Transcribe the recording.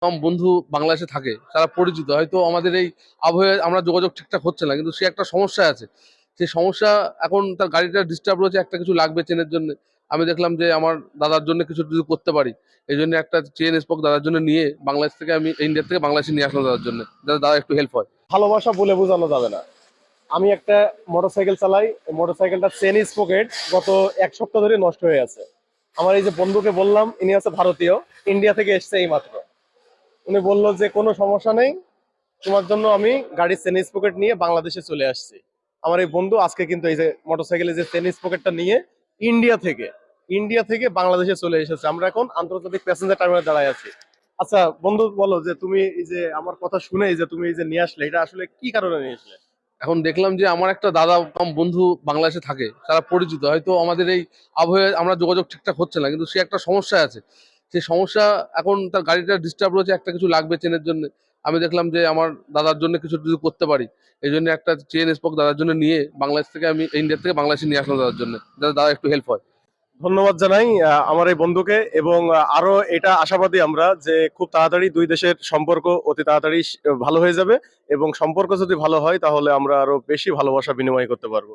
কম বন্ধু বাংলাদেশে থাকে, তারা পরিচিত, হয়তো আমাদের এই আবহাওয়ায় আমরা যোগাযোগ ঠিকঠাক হচ্ছে না, কিন্তু সে একটা সমস্যা আছে। সেই সমস্যা, এখন তার গাড়িটা ডিস্টার্ব রয়েছে, একটা কিছু লাগবে চেনের জন্য। আমি দেখলাম যে আমার দাদার জন্য কিছু যদি করতে পারি, এই জন্য একটা চেন স্পোক দাদার জন্য নিয়ে বাংলাদেশ থেকে, আমি ইন্ডিয়া থেকে বাংলাদেশে নিয়ে আসলাম দাদার জন্য, যাতে দাদা একটু হেল্প হয়। ভালোবাসা বলে বোঝানো যাবে না। আমি একটা মোটরসাইকেল চালাই, মোটরসাইকেলটা চেন স্পকেট গত 1 সপ্তাহ ধরে নষ্ট হয়ে আছে। আমার এই যে বন্ধুকে বললাম, ইনি আছে ভারতীয়, ইন্ডিয়া থেকে এসছে এই মাত্র। উনি বললো যে কোনো সমস্যা নেই, তোমার জন্য আমি গাড়ির চেন স্পকেট নিয়ে বাংলাদেশে চলে আসছি। আমার এই বন্ধু আজকে কিন্তু এই যে মোটরসাইকেলের যে চেন স্পকেটটা নিয়ে ইন্ডিয়া থেকে ইন্ডিয়া থেকে বাংলাদেশে চলে এসেছে। আমরা এখন আন্তর্জাতিক প্যাসেঞ্জার টার্মিনালে দাঁড়ায় আছি। আচ্ছা বন্ধু, বলো যে তুমি এই যে আমার কথা শুনে এই যে তুমি এই যে নিয়ে আসলে, এটা আসলে কি কারণে নিয়ে আসলে? এখন দেখলাম যে আমার একটা দাদা কম বন্ধু বাংলাদেশে থাকে, তারা পরিচিত, হয়তো আমাদের এই আবহাওয়ায় আমরা যোগাযোগ ঠিকঠাক হচ্ছে না, কিন্তু সে একটা সমস্যা আছে। সেই সমস্যা, এখন তার গাড়িটা ডিস্টার্ব রয়েছে, একটা কিছু লাগবে চেনের জন্য। আমি দেখলাম যে আমার দাদার জন্য কিছু যদি করতে পারি, এই জন্য একটা চেন স্পোক দাদার জন্য নিয়ে বাংলাদেশ থেকে, আমি ইন্ডিয়া থেকে বাংলাদেশে নিয়ে আসলাম দাদার জন্য, যাতে দাদা একটু হেল্প হয়। ধন্যবাদ জানাই আমার এই বন্ধুকে, এবং আরো এটা আশাবাদী আমরা যে খুব তাড়াতাড়ি দুই দেশের সম্পর্ক অতি তাড়াতাড়ি ভালো হয়ে যাবে, এবং সম্পর্ক যদি ভালো হয় তাহলে আমরা আরো বেশি ভালোবাসা বিনিময় করতে পারবো।